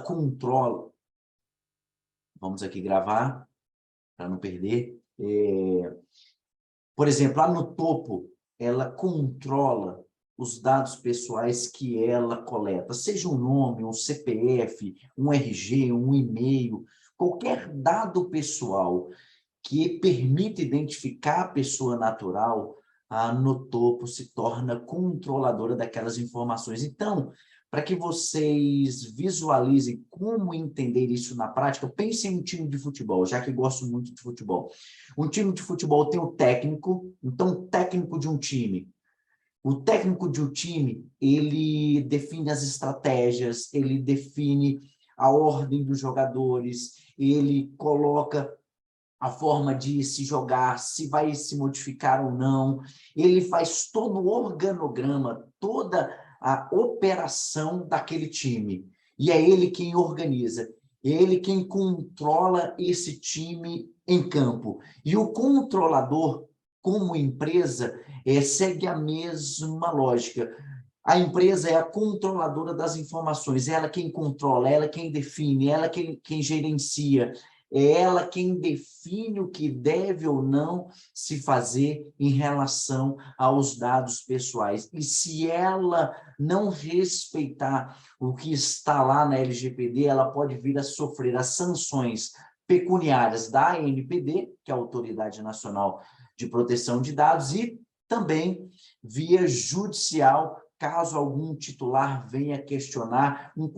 controla, vamos aqui gravar, para não perder, por exemplo, lá no topo, ela controla os dados pessoais que ela coleta, seja um nome, um CPF, um RG, um e-mail, qualquer dado pessoal que permite identificar a pessoa natural, no topo se torna controladora daquelas informações. Então, para que vocês visualizem como entender isso na prática, pense em um time de futebol, já que gosto muito de futebol. Um time de futebol tem o técnico, então o técnico de um time. O técnico de um time, ele define as estratégias, ele define a ordem dos jogadores, ele coloca a forma de se jogar, se vai se modificar ou não. Ele faz todo o organograma, toda a operação daquele time. E é ele quem organiza. É ele quem controla esse time em campo. E o controlador, como empresa, segue a mesma lógica. A empresa é a controladora das informações, ela quem controla, ela quem define, ela quem gerencia, é ela quem define o que deve ou não se fazer em relação aos dados pessoais. E se ela não respeitar o que está lá na LGPD, ela pode vir a sofrer as sanções pecuniárias da ANPD, que é a Autoridade Nacional de Proteção de Dados, e também via judicial, caso algum titular venha questionar um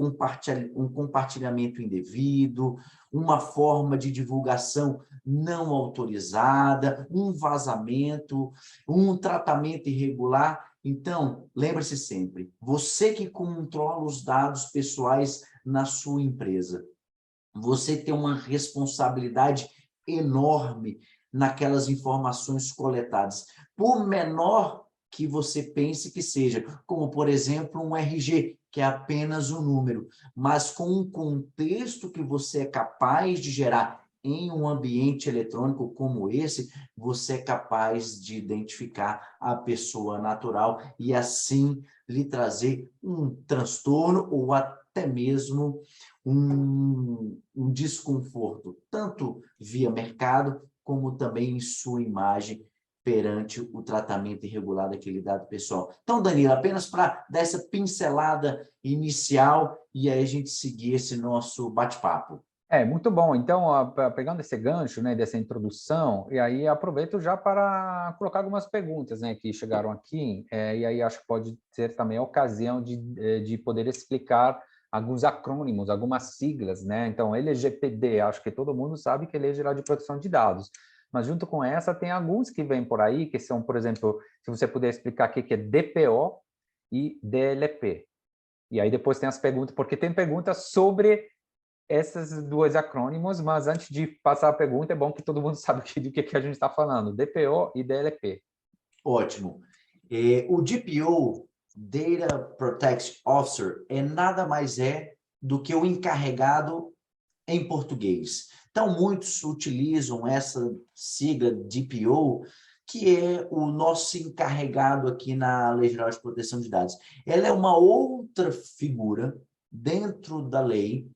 compartilhamento indevido, uma forma de divulgação não autorizada, um vazamento, um tratamento irregular. Então, lembre-se sempre, você que controla os dados pessoais na sua empresa, você tem uma responsabilidade enorme naquelas informações coletadas. Por menor que você pense que seja, como, por exemplo, um RG, que é apenas um número, mas com um contexto que você é capaz de gerar em um ambiente eletrônico como esse, você é capaz de identificar a pessoa natural e, assim, lhe trazer um transtorno ou até mesmo um desconforto, tanto via mercado, como também em sua imagem perante o tratamento irregular daquele dado pessoal. Então, Danilo, apenas para dar essa pincelada inicial e aí a gente seguir esse nosso bate-papo. Muito bom. Então, pegando esse gancho, né, dessa introdução, e aí aproveito já para colocar algumas perguntas, né, que chegaram aqui, e aí acho que pode ser também a ocasião de poder explicar alguns acrônimos, algumas siglas, né? Então, LGPD, acho que todo mundo sabe que é Lei Geral de Proteção de Dados, mas junto com essa tem alguns que vêm por aí, que são, por exemplo, se você puder explicar o que é DPO e DLP. E aí depois tem as perguntas, porque tem perguntas sobre esses dois acrônimos, mas antes de passar a pergunta, é bom que todo mundo saiba do que a gente está falando, DPO e DLP. Ótimo. O DPO, Data Protection Officer, nada mais do que o encarregado em português. Então, muitos utilizam essa sigla DPO, que é o nosso encarregado aqui na Lei Geral de Proteção de Dados. Ela é uma outra figura dentro da lei,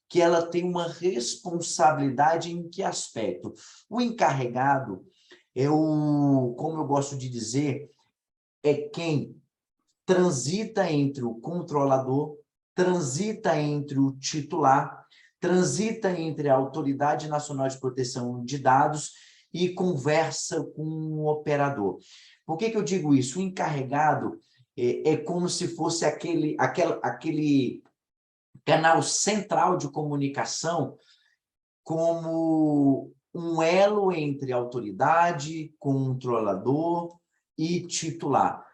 que ela tem uma responsabilidade em que aspecto? O encarregado, como eu gosto de dizer, é quem transita entre o controlador, transita entre o titular, transita entre a Autoridade Nacional de Proteção de Dados e conversa com o operador. Por que eu digo isso? O encarregado é como se fosse aquele canal central de comunicação, como um elo entre autoridade, controlador e titular.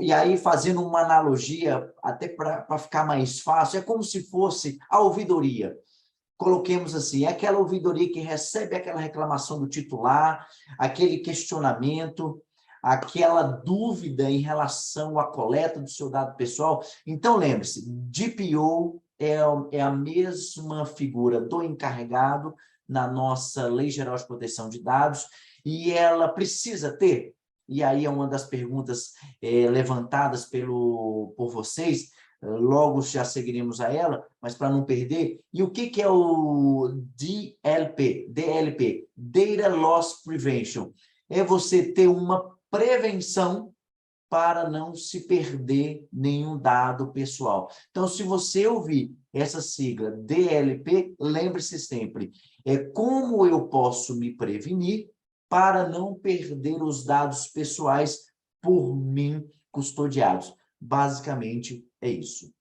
E aí, fazendo uma analogia, até para ficar mais fácil, é como se fosse a ouvidoria. Coloquemos assim, é aquela ouvidoria que recebe aquela reclamação do titular, aquele questionamento, aquela dúvida em relação à coleta do seu dado pessoal. Então, lembre-se, DPO é a mesma figura do encarregado na nossa Lei Geral de Proteção de Dados, e ela precisa ter, e aí é uma das perguntas levantadas por vocês, logo já seguiremos a ela, mas para não perder. E o que é o DLP? DLP, Data Loss Prevention. É você ter uma prevenção para não se perder nenhum dado pessoal. Então, se você ouvir essa sigla DLP, lembre-se sempre, é como eu posso me prevenir para não perder os dados pessoais por mim custodiados. Basicamente, é isso.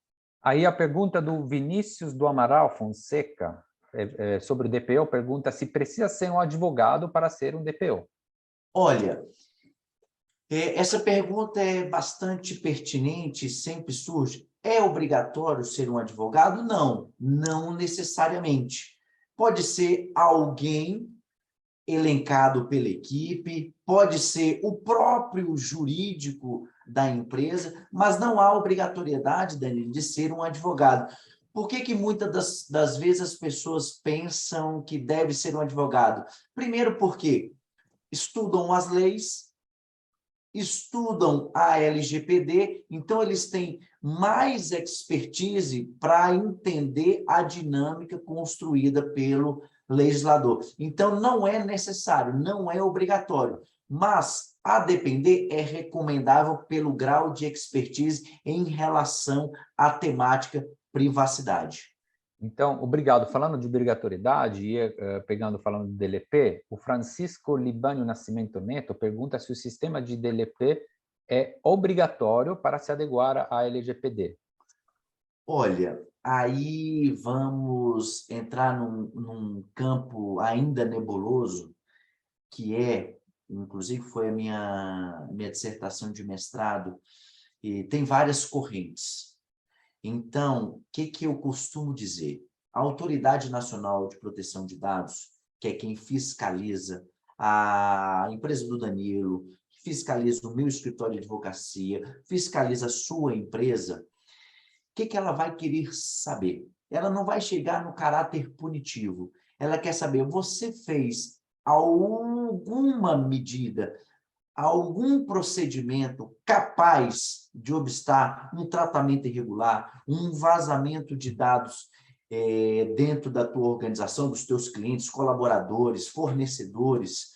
Aí a pergunta do Vinícius do Amaral Fonseca, sobre o DPO, pergunta se precisa ser um advogado para ser um DPO. Olha, essa pergunta é bastante pertinente, sempre surge. É obrigatório ser um advogado? Não, não necessariamente. Pode ser alguém elencado pela equipe, pode ser o próprio jurídico da empresa, mas não há obrigatoriedade, Danilo, de ser um advogado. Por que muitas das vezes as pessoas pensam que deve ser um advogado? Primeiro porque estudam as leis, estudam a LGPD, então eles têm mais expertise para entender a dinâmica construída pelo legislador. Então, não é necessário, não é obrigatório, mas, a depender, é recomendável pelo grau de expertise em relação à temática privacidade. Então, obrigado. Falando de obrigatoriedade, e falando de DLP, o Francisco Libânio Nascimento Neto pergunta se o sistema de DLP é obrigatório para se adequar à LGPD. Olha, aí vamos entrar num campo ainda nebuloso, que inclusive foi a minha dissertação de mestrado, e tem várias correntes. Então, o que eu costumo dizer? A Autoridade Nacional de Proteção de Dados, que é quem fiscaliza a empresa do Danilo, fiscaliza o meu escritório de advocacia, fiscaliza a sua empresa, o que ela vai querer saber? Ela não vai chegar no caráter punitivo. Ela quer saber, você fez alguma medida, algum procedimento capaz de obstar um tratamento irregular, um vazamento de dados dentro da tua organização, dos teus clientes, colaboradores, fornecedores.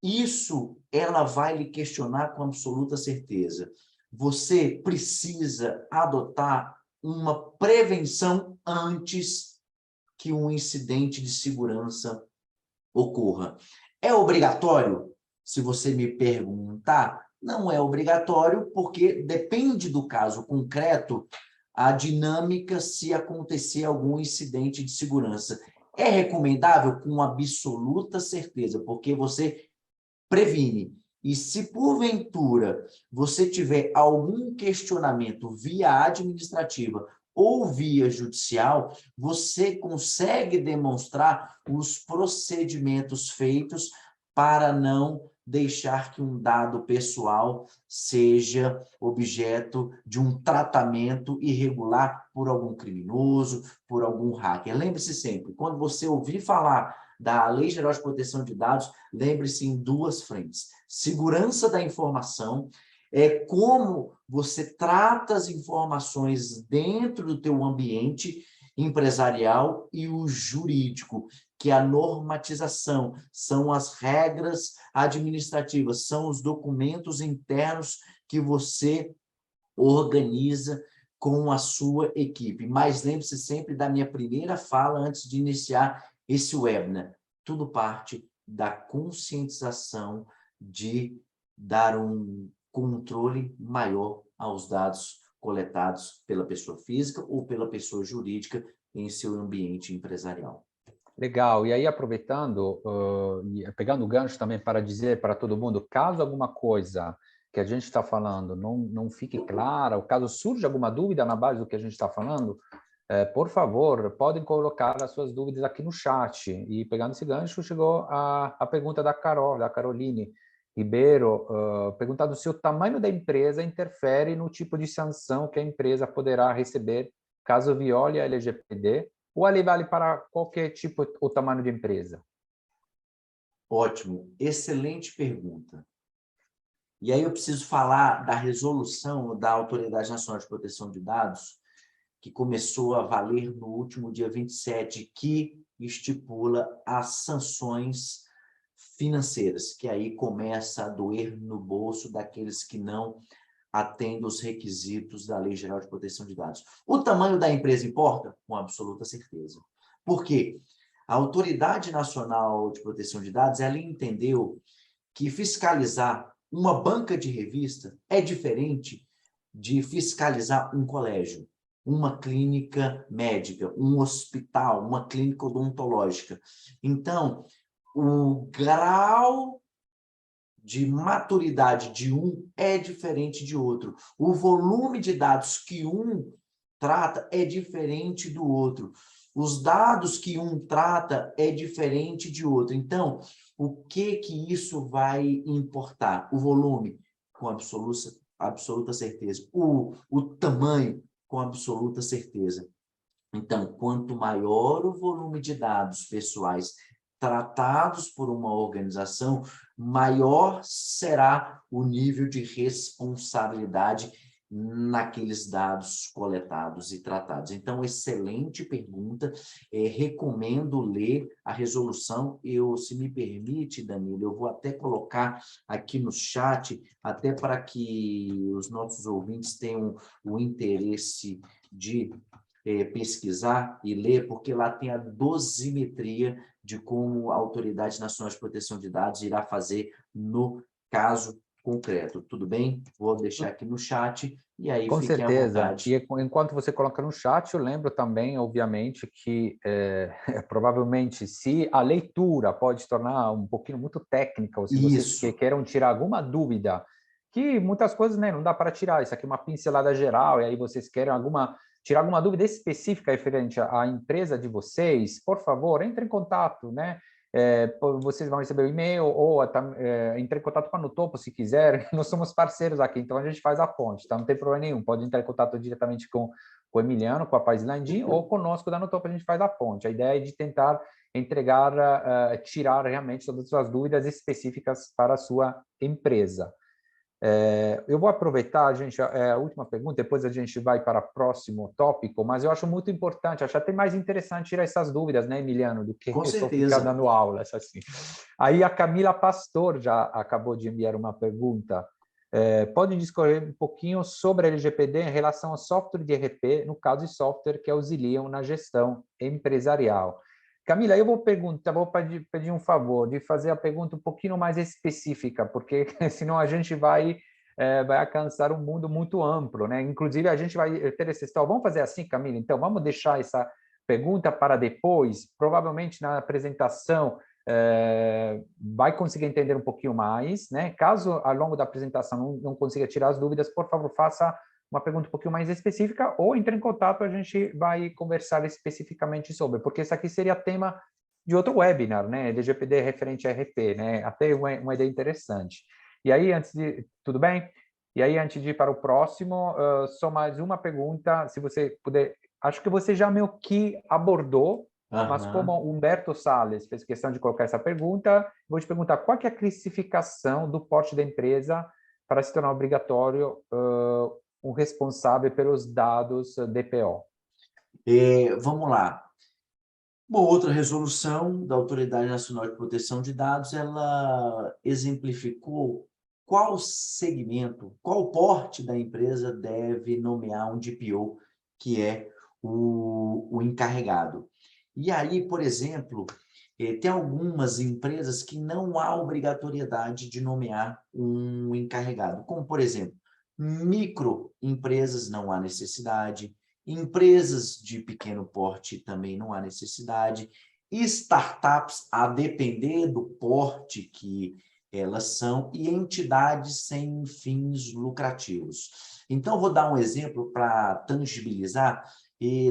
Isso ela vai lhe questionar com absoluta certeza. Você precisa adotar uma prevenção antes que um incidente de segurança ocorra. É obrigatório? Se você me perguntar, não é obrigatório, porque depende do caso concreto, a dinâmica se acontecer algum incidente de segurança. É recomendável com absoluta certeza, porque você previne. E se, porventura, você tiver algum questionamento via administrativa ou via judicial, você consegue demonstrar os procedimentos feitos para não deixar que um dado pessoal seja objeto de um tratamento irregular por algum criminoso, por algum hacker. Lembre-se sempre, quando você ouvir falar da Lei Geral de Proteção de Dados, lembre-se em duas frentes. Segurança da informação é como você trata as informações dentro do teu ambiente empresarial, e o jurídico, que é a normatização, são as regras administrativas, são os documentos internos que você organiza com a sua equipe. Mas lembre-se sempre da minha primeira fala antes de iniciar esse webinar. Tudo parte da conscientização de dar um controle maior aos dados coletados pela pessoa física ou pela pessoa jurídica em seu ambiente empresarial. Legal. E aí, aproveitando, pegando o gancho também para dizer para todo mundo, caso alguma coisa que a gente está falando não fique clara, ou caso surja alguma dúvida na base do que a gente está falando, por favor, podem colocar as suas dúvidas aqui no chat. E pegando esse gancho, chegou a pergunta da Caroline Ribeiro, perguntando se o tamanho da empresa interfere no tipo de sanção que a empresa poderá receber caso viole a LGPD, ou ele vale para qualquer tipo ou tamanho de empresa? Ótimo, excelente pergunta. E aí eu preciso falar da resolução da Autoridade Nacional de Proteção de Dados, que começou a valer no último dia 27, que estipula as sanções financeiras, que aí começa a doer no bolso daqueles que não atendem os requisitos da Lei Geral de Proteção de Dados. O tamanho da empresa importa? Com absoluta certeza. Por quê? A Autoridade Nacional de Proteção de Dados, ela entendeu que fiscalizar uma banca de revista é diferente de fiscalizar um colégio, uma clínica médica, um hospital, uma clínica odontológica. Então, o grau de maturidade de um é diferente de outro. O volume de dados que um trata é diferente do outro. Os dados que um trata é diferente de outro. Então, o que isso vai importar? O volume, com absoluta certeza. O tamanho, com absoluta certeza. Então, quanto maior o volume de dados pessoais tratados por uma organização, maior será o nível de responsabilidade naqueles dados coletados e tratados. Então, excelente pergunta. Recomendo ler a resolução. Se me permite, Danilo, eu vou até colocar aqui no chat, até para que os nossos ouvintes tenham o interesse de pesquisar e ler, porque lá tem a dosimetria de como a Autoridade Nacional de Proteção de Dados irá fazer no caso concreto. Tudo bem? Vou deixar aqui no chat e aí Com fiquem à certeza. vontade. E enquanto você coloca no chat, eu lembro também, obviamente, que provavelmente se a leitura pode se tornar um pouquinho muito técnica, ou se vocês Isso, queiram tirar alguma dúvida, que muitas coisas, né, não dá para tirar, isso aqui é uma pincelada geral, e aí vocês querem tirar alguma dúvida específica referente à empresa de vocês, por favor, entre em contato, né? Vocês vão receber o e-mail ou entre em contato com a No Topo se quiser. Nós somos parceiros aqui, então a gente faz a ponte, tá? Não tem problema nenhum. Pode entrar em contato diretamente com o Emiliano, com a Paz Landim, ou conosco da No Topo, a gente faz a ponte. A ideia é de tentar entregar, tirar realmente todas as suas dúvidas específicas para a sua empresa. Eu vou aproveitar, gente, a última pergunta, depois a gente vai para o próximo tópico, mas eu acho muito importante, acho até mais interessante tirar essas dúvidas, né, Emiliano, do que com só ficar certeza. dando aula, assim. Aí a Camila Pastor já acabou de enviar uma pergunta. Pode discorrer um pouquinho sobre a LGPD em relação ao software de ERP, no caso de software que auxiliam na gestão empresarial. Camila, eu vou pedir um favor de fazer a pergunta um pouquinho mais específica, porque senão a gente vai alcançar um mundo muito amplo, né? Inclusive, a gente vai ter esse história. Vamos fazer assim, Camila? Então, vamos deixar essa pergunta para depois, provavelmente na apresentação, vai conseguir entender um pouquinho mais, né? Caso ao longo da apresentação não consiga tirar as dúvidas, por favor, faça uma pergunta um pouquinho mais específica ou entre em contato, a gente vai conversar especificamente sobre, porque isso aqui seria tema de outro webinar, né? LGPD referente a RP, né? Até uma ideia interessante. E aí, tudo bem? E aí, antes de ir para o próximo, só mais uma pergunta, se você puder, acho que você já meio que abordou, mas como Aham. o Humberto Salles fez questão de colocar essa pergunta, vou te perguntar qual que é a classificação do porte da empresa para se tornar obrigatório o responsável pelos dados DPO. Vamos lá. Uma outra resolução da Autoridade Nacional de Proteção de Dados, ela exemplificou qual segmento, qual porte da empresa deve nomear um DPO, que é o encarregado. E aí, por exemplo, tem algumas empresas que não há obrigatoriedade de nomear um encarregado, como, por exemplo, microempresas não há necessidade, empresas de pequeno porte também não há necessidade, startups, a depender do porte que elas são, e entidades sem fins lucrativos. Então, vou dar um exemplo para tangibilizar.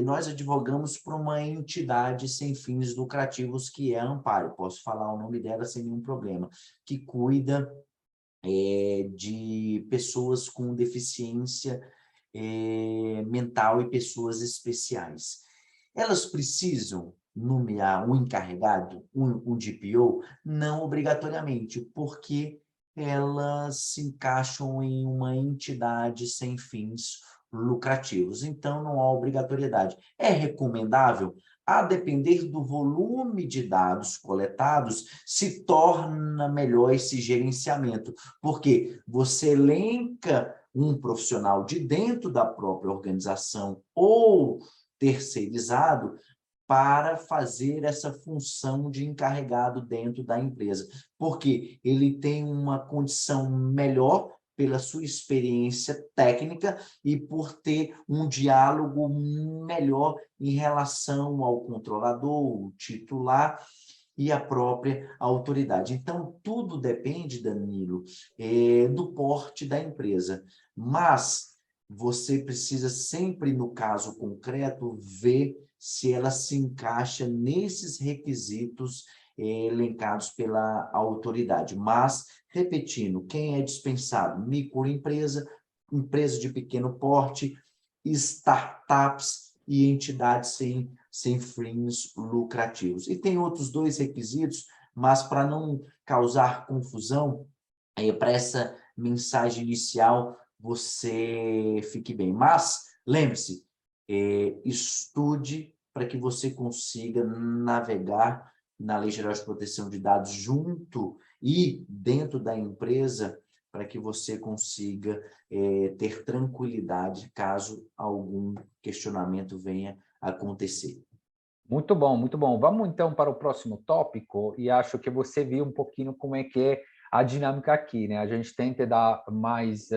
Nós advogamos para uma entidade sem fins lucrativos, que é a Amparo, posso falar o nome dela sem nenhum problema, que cuida de pessoas com deficiência mental e pessoas especiais. Elas precisam nomear um encarregado, um DPO? Não obrigatoriamente, porque elas se encaixam em uma entidade sem fins lucrativos. Então, não há obrigatoriedade. É recomendável? A depender do volume de dados coletados, se torna melhor esse gerenciamento, porque você elenca um profissional de dentro da própria organização ou terceirizado para fazer essa função de encarregado dentro da empresa, porque ele tem uma condição melhor pela sua experiência técnica e por ter um diálogo melhor em relação ao controlador, o titular e a própria autoridade. Então, tudo depende, Danilo, do porte da empresa, mas você precisa sempre, no caso concreto, ver se ela se encaixa nesses requisitos elencados pela autoridade. Mas, repetindo, quem é dispensado? Microempresa, empresa de pequeno porte, startups e entidades sem fins lucrativos. E tem outros dois requisitos, mas para não causar confusão, para essa mensagem inicial, você fique bem. Mas, lembre-se, estude para que você consiga navegar na Lei Geral de Proteção de Dados junto e dentro da empresa, para que você consiga ter tranquilidade caso algum questionamento venha a acontecer. Muito bom, muito bom. Vamos então para o próximo tópico, e acho que você viu um pouquinho como é que é a dinâmica aqui, né? A gente tenta dar mais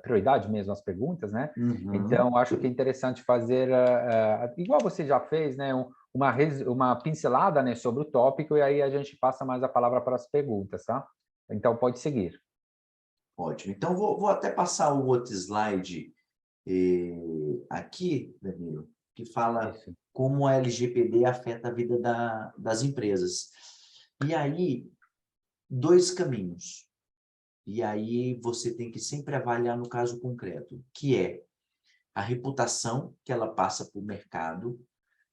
prioridade mesmo às perguntas, né? Uhum. Então, acho que é interessante fazer, igual você já fez, né? Uma pincelada, né, sobre o tópico, e aí a gente passa mais a palavra para as perguntas, tá? Então, pode seguir. Ótimo. Então, vou até passar o outro slide aqui, Danilo, que fala Isso. como a LGPD afeta a vida das empresas. E aí, dois caminhos. E aí você tem que sempre avaliar no caso concreto, que é a reputação que ela passa para o mercado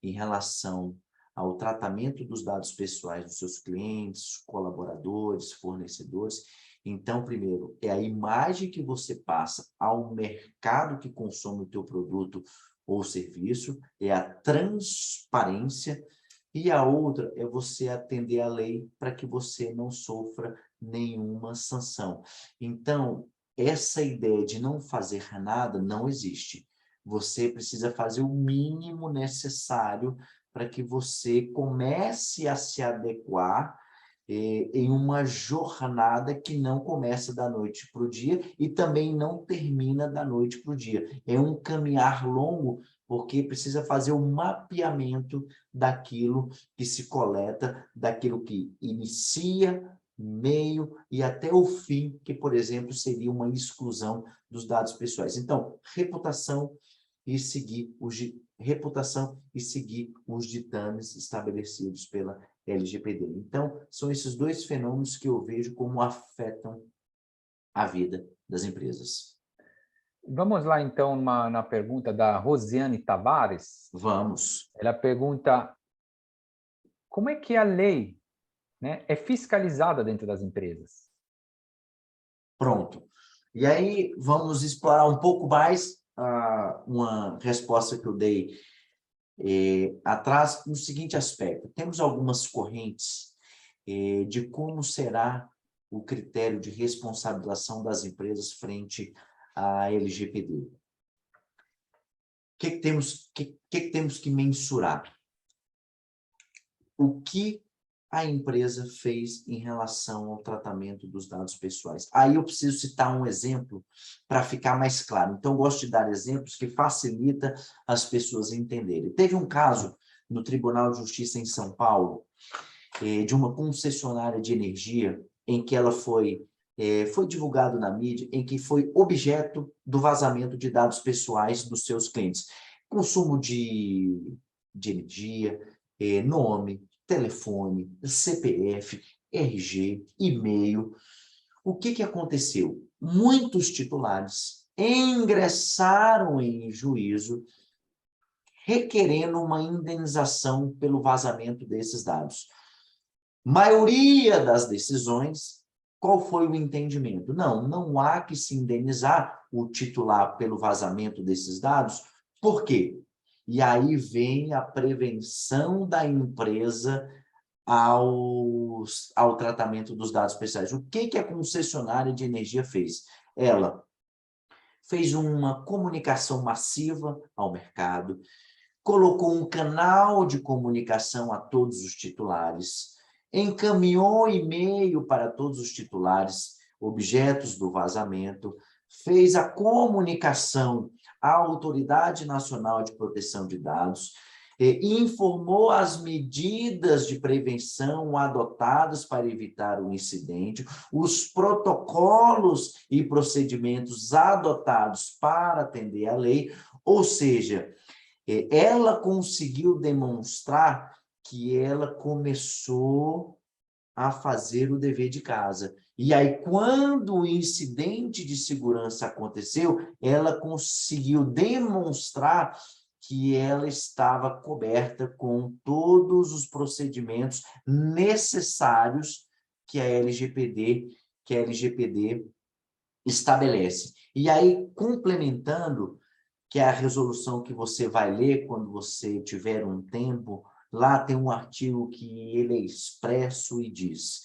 em relação ao tratamento dos dados pessoais dos seus clientes, colaboradores, fornecedores. Então, primeiro, é a imagem que você passa ao mercado que consome o teu produto ou serviço, é a transparência, e a outra é você atender à lei para que você não sofra nenhuma sanção. Então, essa ideia de não fazer nada não existe. Você precisa fazer o mínimo necessário para que você comece a se adequar em uma jornada que não começa da noite para o dia e também não termina da noite para o dia. É um caminhar longo, porque precisa fazer um mapeamento daquilo que se coleta, daquilo que inicia, meio e até o fim, que, por exemplo, seria uma exclusão dos dados pessoais. Então, reputação e seguir os ditames estabelecidos pela LGPD. Então, são esses dois fenômenos que eu vejo como afetam a vida das empresas. Vamos lá, então, na pergunta da Rosiane Tavares. Vamos. Ela pergunta como é que a lei, né, é fiscalizada dentro das empresas? Pronto. E aí, vamos explorar um pouco mais uma resposta que eu dei atrás no seguinte aspecto. Temos algumas correntes de como será o critério de responsabilização das empresas frente à LGPD. O que temos que mensurar? O que a empresa fez em relação ao tratamento dos dados pessoais. Aí eu preciso citar um exemplo para ficar mais claro. Então, eu gosto de dar exemplos que facilitam as pessoas entenderem. Teve um caso no Tribunal de Justiça em São Paulo, de uma concessionária de energia, em que ela foi divulgado na mídia, em que foi objeto do vazamento de dados pessoais dos seus clientes. Consumo de energia, nome, telefone, CPF, RG, e-mail. O que aconteceu? Muitos titulares ingressaram em juízo requerendo uma indenização pelo vazamento desses dados. Maioria das decisões qual foi o entendimento? Não há que se indenizar o titular pelo vazamento desses dados. Por quê? E aí vem a prevenção da empresa ao tratamento dos dados pessoais. O que a concessionária de energia fez? Ela fez uma comunicação massiva ao mercado, colocou um canal de comunicação a todos os titulares, encaminhou e-mail para todos os titulares, objetos do vazamento, fez a comunicação à Autoridade Nacional de Proteção de Dados, informou as medidas de prevenção adotadas para evitar o incidente, os protocolos e procedimentos adotados para atender à lei, ou seja, ela conseguiu demonstrar que ela começou a fazer o dever de casa. E aí, quando o incidente de segurança aconteceu, ela conseguiu demonstrar que ela estava coberta com todos os procedimentos necessários que a LGPD estabelece. E aí, complementando, que é a resolução que você vai ler quando você tiver um tempo, lá tem um artigo que ele é expresso e diz: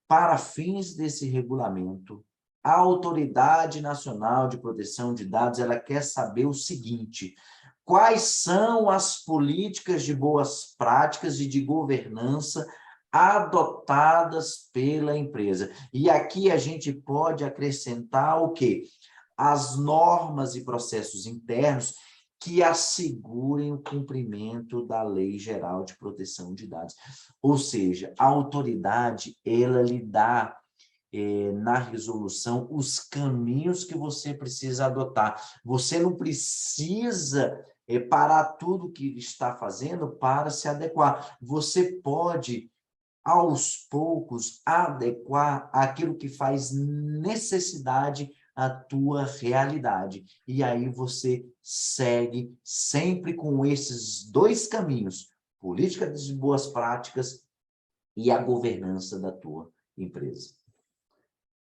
para fins desse regulamento, a Autoridade Nacional de Proteção de Dados, ela quer saber o seguinte: quais são as políticas de boas práticas e de governança adotadas pela empresa? E aqui a gente pode acrescentar o quê? As normas e processos internos que assegurem o cumprimento da Lei Geral de Proteção de Dados. Ou seja, a autoridade, ela lhe dá na resolução os caminhos que você precisa adotar. Você não precisa parar tudo que está fazendo para se adequar. Você pode, aos poucos, adequar aquilo que faz necessidade à tua realidade. E aí você segue sempre com esses dois caminhos, política de boas práticas e a governança da tua empresa.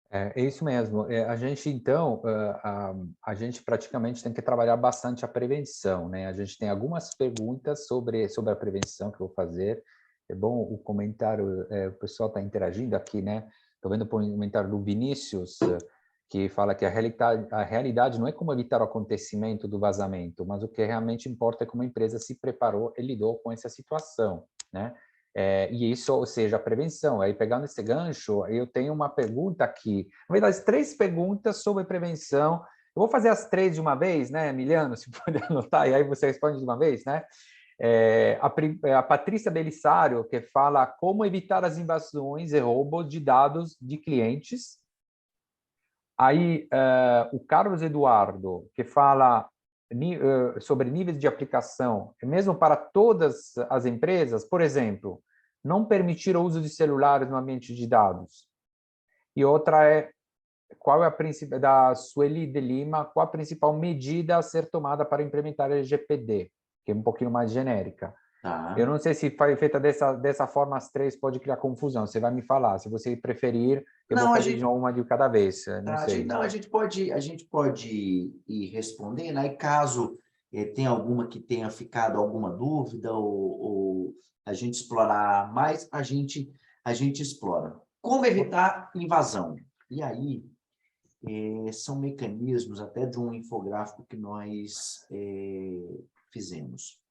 É isso mesmo. A gente, então, a gente praticamente tem que trabalhar bastante a prevenção, né? A gente tem algumas perguntas sobre a prevenção que eu vou fazer. É bom o comentário, o pessoal está interagindo aqui, né? Estou vendo o comentário do Vinícius, que fala que a realidade não é como evitar o acontecimento do vazamento, mas o que realmente importa é como a empresa se preparou e lidou com essa situação, né? E isso, ou seja, a prevenção. Aí, pegando esse gancho, eu tenho uma pergunta aqui. Na verdade, 3 perguntas sobre prevenção. Eu vou fazer as 3 de uma vez, né, Emiliano? Se puder anotar, e aí você responde de uma vez, né? A Patrícia Belisário, que fala como evitar as invasões e roubos de dados de clientes. Aí, o Carlos Eduardo, que fala sobre níveis de aplicação, mesmo para todas as empresas, por exemplo, não permitir o uso de celulares no ambiente de dados. E outra é, qual é a principal, da Sueli de Lima, qual a principal medida a ser tomada para implementar a LGPD, que é um pouquinho mais genérica. Tá. Eu não sei se foi feita dessa forma as 3 pode criar confusão. Você vai me falar. Se você preferir, eu vou fazer de uma de cada vez. Não sei. A gente pode ir respondendo, aí caso tenha alguma que tenha ficado alguma dúvida ou a gente explorar mais, a gente explora. Como evitar invasão? E aí, são mecanismos até de um infográfico que nós fizemos.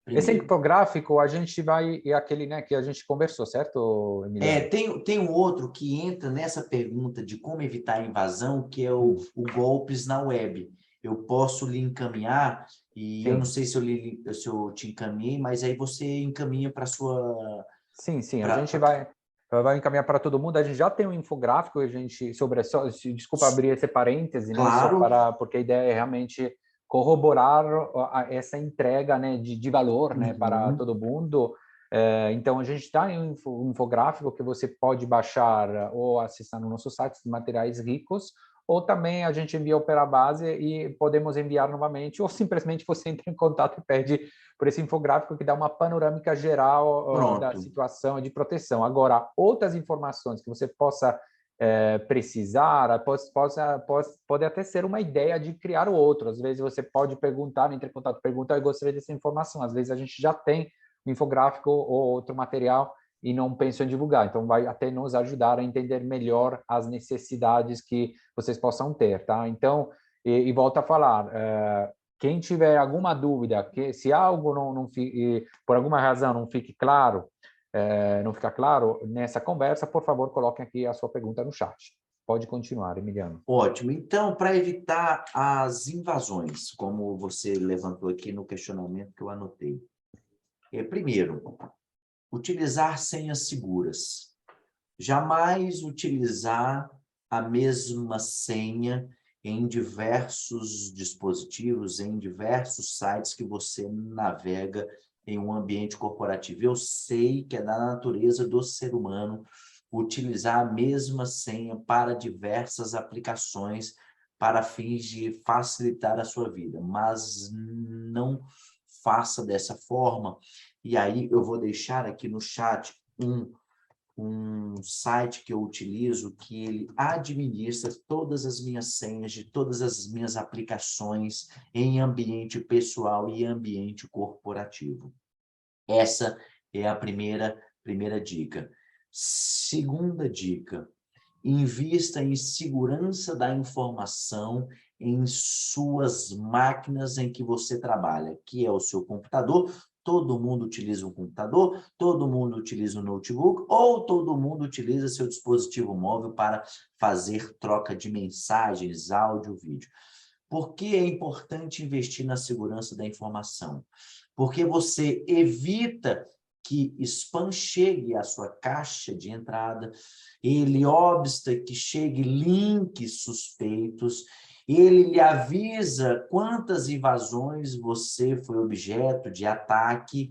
Esse Primeiro, infográfico, a gente vai... É aquele, né, que a gente conversou, certo, Emiliano? tem um outro que entra nessa pergunta de como evitar a invasão, que é o golpes na web. Eu posso lhe encaminhar, e eu não Sim. sei se eu te encaminhei, mas aí você encaminha para a sua... Sim. A gente vai encaminhar para todo mundo. A gente já tem um infográfico, a gente desculpa abrir esse parêntese, né? Claro. Porque a ideia é realmente corroborar essa entrega, né, de valor, né, para todo mundo. Então, a gente está em um infográfico que você pode baixar ou acessar no nosso site, materiais ricos, ou também a gente envia para a base e podemos enviar novamente, ou simplesmente você entra em contato e pede por esse infográfico que dá uma panorâmica geral da Pronto. situação de proteção. Agora, outras informações que você possa precisar, pode até ser uma ideia de criar outro. Às vezes você pode perguntar, entre em contato, perguntar, eu gostaria dessa informação. Às vezes a gente já tem um infográfico ou outro material e não penso em divulgar. Então, vai até nos ajudar a entender melhor as necessidades que vocês possam ter, tá? Então, e volto a falar, quem tiver alguma dúvida, que se algo não fique, por alguma razão não fique claro, não fica claro nessa conversa, por favor, coloquem aqui a sua pergunta no chat. Pode continuar, Emiliano. Ótimo. Então, para evitar as invasões, como você levantou aqui no questionamento que eu anotei. Primeiro, utilizar senhas seguras. Jamais utilizar a mesma senha em diversos dispositivos, em diversos sites que você navega em um ambiente corporativo. Eu sei que é da natureza do ser humano utilizar a mesma senha para diversas aplicações para fins de facilitar a sua vida, mas não faça dessa forma. E aí eu vou deixar aqui no chat um site que eu utilizo, que ele administra todas as minhas senhas de todas as minhas aplicações em ambiente pessoal e ambiente corporativo. Essa é a primeira dica. Segunda dica, invista em segurança da informação em suas máquinas em que você trabalha, que é o seu computador. Todo mundo utiliza um computador, todo mundo utiliza um notebook, ou todo mundo utiliza seu dispositivo móvel para fazer troca de mensagens, áudio, vídeo. Por que é importante investir na segurança da informação? Porque você evita que spam chegue à sua caixa de entrada, ele obsta que chegue links suspeitos, ele lhe avisa quantas invasões você foi objeto de ataque,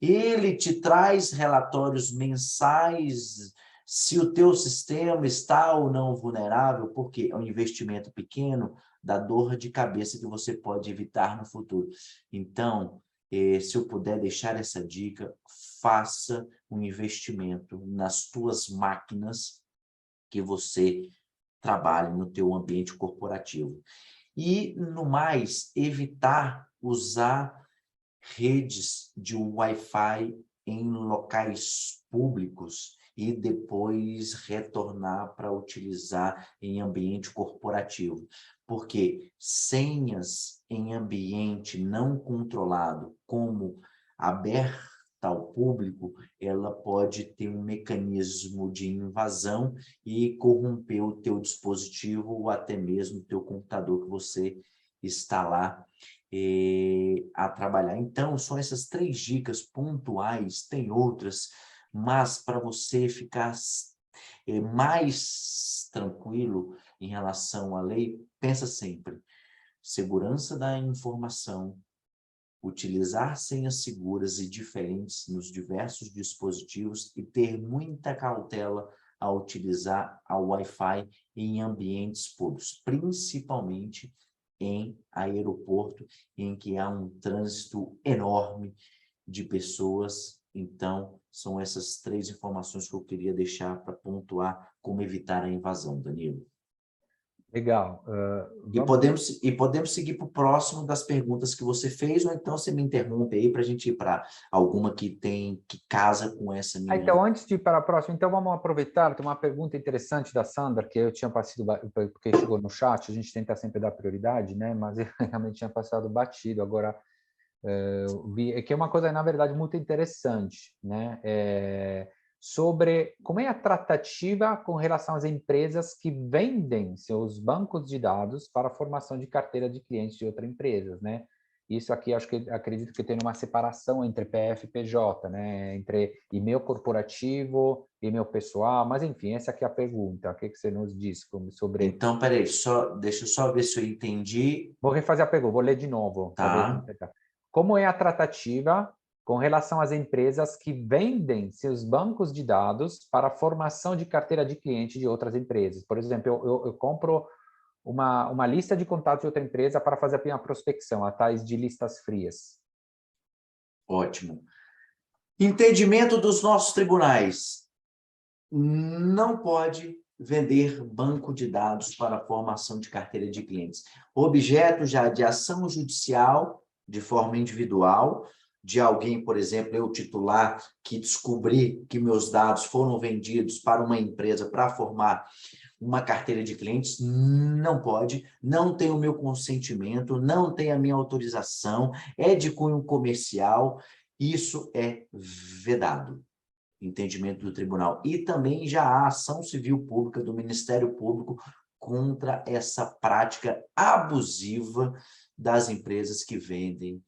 ele te traz relatórios mensais se o teu sistema está ou não vulnerável, porque é um investimento pequeno da dor de cabeça que você pode evitar no futuro. Então, se eu puder deixar essa dica, faça um investimento nas tuas máquinas que você trabalha no teu ambiente corporativo. E, no mais, evitar usar redes de Wi-Fi em locais públicos e depois retornar para utilizar em ambiente corporativo. Porque senhas em ambiente não controlado, como aberta ao público, ela pode ter um mecanismo de invasão e corromper o teu dispositivo ou até mesmo o teu computador que você está lá a trabalhar. Então, são essas 3 dicas pontuais, tem outras, mas para você ficar mais tranquilo em relação à lei, pensa sempre, segurança da informação, utilizar senhas seguras e diferentes nos diversos dispositivos e ter muita cautela ao utilizar a Wi-Fi em ambientes públicos, principalmente em aeroporto, em que há um trânsito enorme de pessoas. Então, são essas 3 informações que eu queria deixar para pontuar como evitar a invasão, Danilo. Legal. E podemos seguir para o próximo das perguntas que você fez, ou então você me interrompe aí para a gente ir para alguma que casa com essa minha... Então, antes de ir para a próxima, então vamos aproveitar, tem uma pergunta interessante da Sandra, que eu tinha passado, porque chegou no chat, a gente tenta sempre dar prioridade, né? Mas eu realmente tinha passado batido, agora vi, que é uma coisa, na verdade, muito interessante, né? Sobre como é a tratativa com relação às empresas que vendem seus bancos de dados para a formação de carteira de clientes de outras empresas, né? Isso aqui, acredito que tem uma separação entre PF e PJ, né? Entre e-mail corporativo, e-mail pessoal, mas enfim, essa aqui é a pergunta. O que você nos diz sobre... Então, peraí, deixa eu só ver se eu entendi. Vou refazer a pergunta, vou ler de novo. Tá. Como é a tratativa com relação às empresas que vendem seus bancos de dados para a formação de carteira de cliente de outras empresas? Por exemplo, eu compro uma lista de contatos de outra empresa para fazer a minha prospecção, a tais de listas frias. Ótimo. Entendimento dos nossos tribunais. Não pode vender banco de dados para a formação de carteira de clientes. Objeto já de ação judicial, de forma individual, de alguém, por exemplo, eu titular, que descobri que meus dados foram vendidos para uma empresa para formar uma carteira de clientes, não pode, não tem o meu consentimento, não tem a minha autorização, é de cunho comercial, isso é vedado. Entendimento do tribunal. E também já há ação civil pública do Ministério Público contra essa prática abusiva das empresas que vendem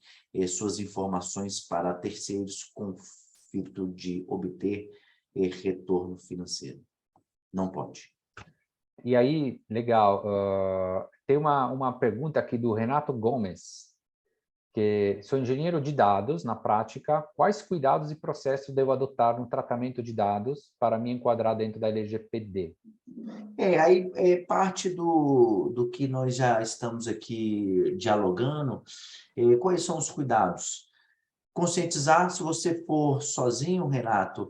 suas informações para terceiros com fito de obter retorno financeiro. Não pode. E aí, legal, tem uma pergunta aqui do Renato Gomes, que sou engenheiro de dados, na prática, quais cuidados e processos devo adotar no tratamento de dados para me enquadrar dentro da LGPD? Aí é parte do que nós já estamos aqui dialogando. Quais são os cuidados? Conscientizar, se você for sozinho, Renato,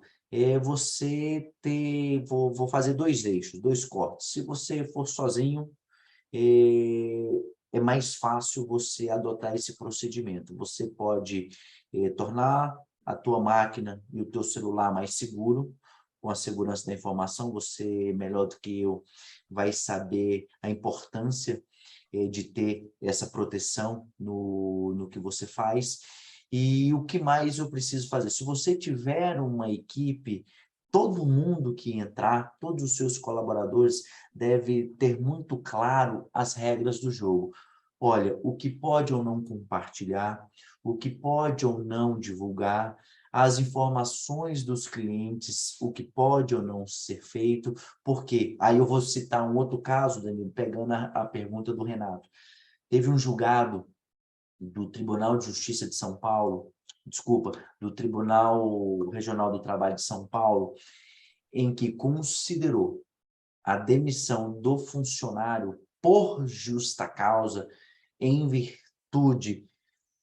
você ter... Vou fazer dois eixos, dois cortes. Se você for sozinho, é mais fácil você adotar esse procedimento. Você pode tornar a tua máquina e o teu celular mais seguro, com a segurança da informação. Você, melhor do que eu, vai saber a importância de ter essa proteção no que você faz. E o que mais eu preciso fazer? Se você tiver uma equipe, todo mundo que entrar, todos os seus colaboradores, deve ter muito claro as regras do jogo. Olha, o que pode ou não compartilhar, o que pode ou não divulgar, as informações dos clientes, o que pode ou não ser feito, porque aí eu vou citar um outro caso, Danilo, pegando a pergunta do Renato. Teve um julgado do Tribunal de Justiça de São Paulo, do Tribunal Regional do Trabalho de São Paulo, em que considerou a demissão do funcionário por justa causa em virtude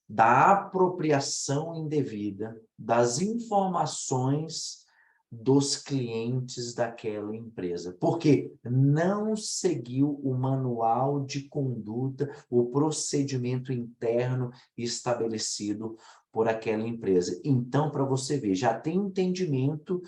da apropriação indevida das informações dos clientes daquela empresa, porque não seguiu o manual de conduta, o procedimento interno estabelecido por aquela empresa. Então, para você ver, já tem entendimento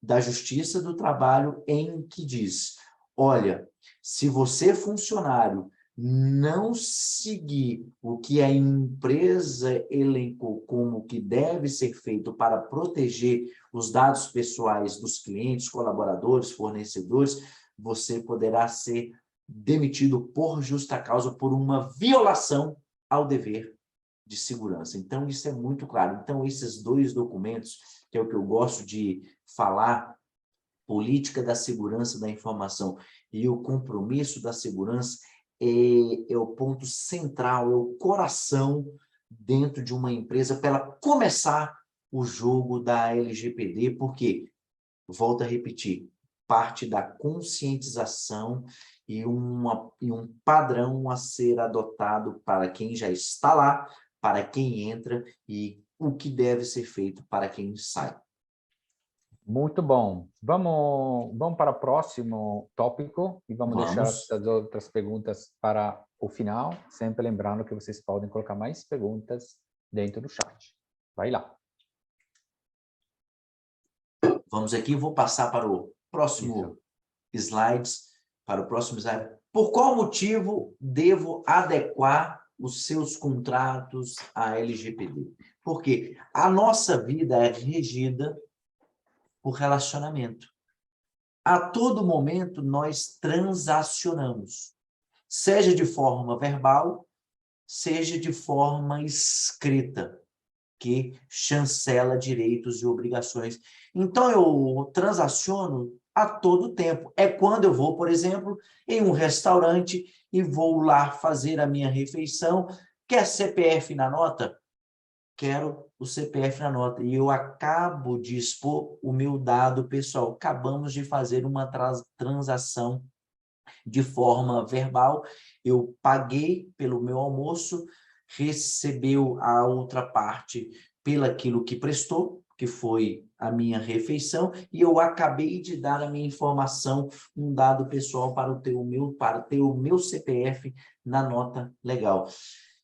da Justiça do Trabalho em que diz, olha, se você, funcionário, não seguir o que a empresa elencou como que deve ser feito para proteger os dados pessoais dos clientes, colaboradores, fornecedores, você poderá ser demitido por justa causa por uma violação ao dever de segurança. Então, isso é muito claro. Então, esses dois documentos, que é o que eu gosto de falar, política da segurança da informação e o compromisso da segurança, é o ponto central, é o coração dentro de uma empresa para ela começar o jogo da LGPD, porque, volto a repetir, parte da conscientização e um padrão a ser adotado para quem já está lá, para quem entra e o que deve ser feito para quem sai. Muito bom. Vamos para o próximo tópico e vamos deixar as outras perguntas para o final, sempre lembrando que vocês podem colocar mais perguntas dentro do chat. Vai lá. Vamos aqui, vou passar para o próximo slide. Por qual motivo devo adequar os seus contratos à LGPD? Porque a nossa vida é regida por relacionamento. A todo momento, nós transacionamos, seja de forma verbal, seja de forma escrita, que chancela direitos e obrigações. Então, eu transaciono a todo tempo. É quando eu vou, por exemplo, em um restaurante e vou lá fazer a minha refeição. Quer CPF na nota? Quero o CPF na nota. E eu acabo de expor o meu dado pessoal. Acabamos de fazer uma transação de forma verbal. Eu paguei pelo meu almoço, recebeu a outra parte pelaquilo que prestou, que foi a minha refeição, e eu acabei de dar a minha informação, um dado pessoal para ter o meu CPF na nota legal.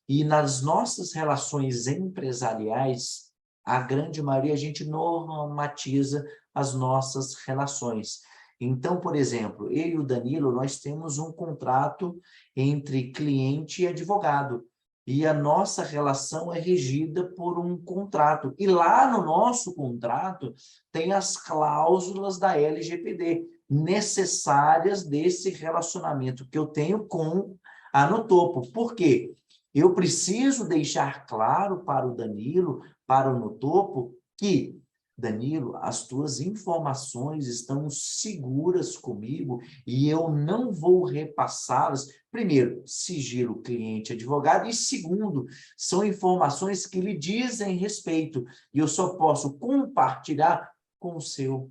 E nas nossas relações empresariais, a grande maioria, a gente normatiza as nossas relações. Então, por exemplo, eu e o Danilo, nós temos um contrato entre cliente e advogado. E a nossa relação é regida por um contrato. E lá no nosso contrato tem as cláusulas da LGPD, necessárias desse relacionamento que eu tenho com a No Topo. Por quê? Eu preciso deixar claro para o Danilo, para o No Topo, que Danilo, as tuas informações estão seguras comigo e eu não vou repassá-las. Primeiro, sigilo cliente-advogado, e segundo, são informações que lhe dizem respeito e eu só posso compartilhar com o seu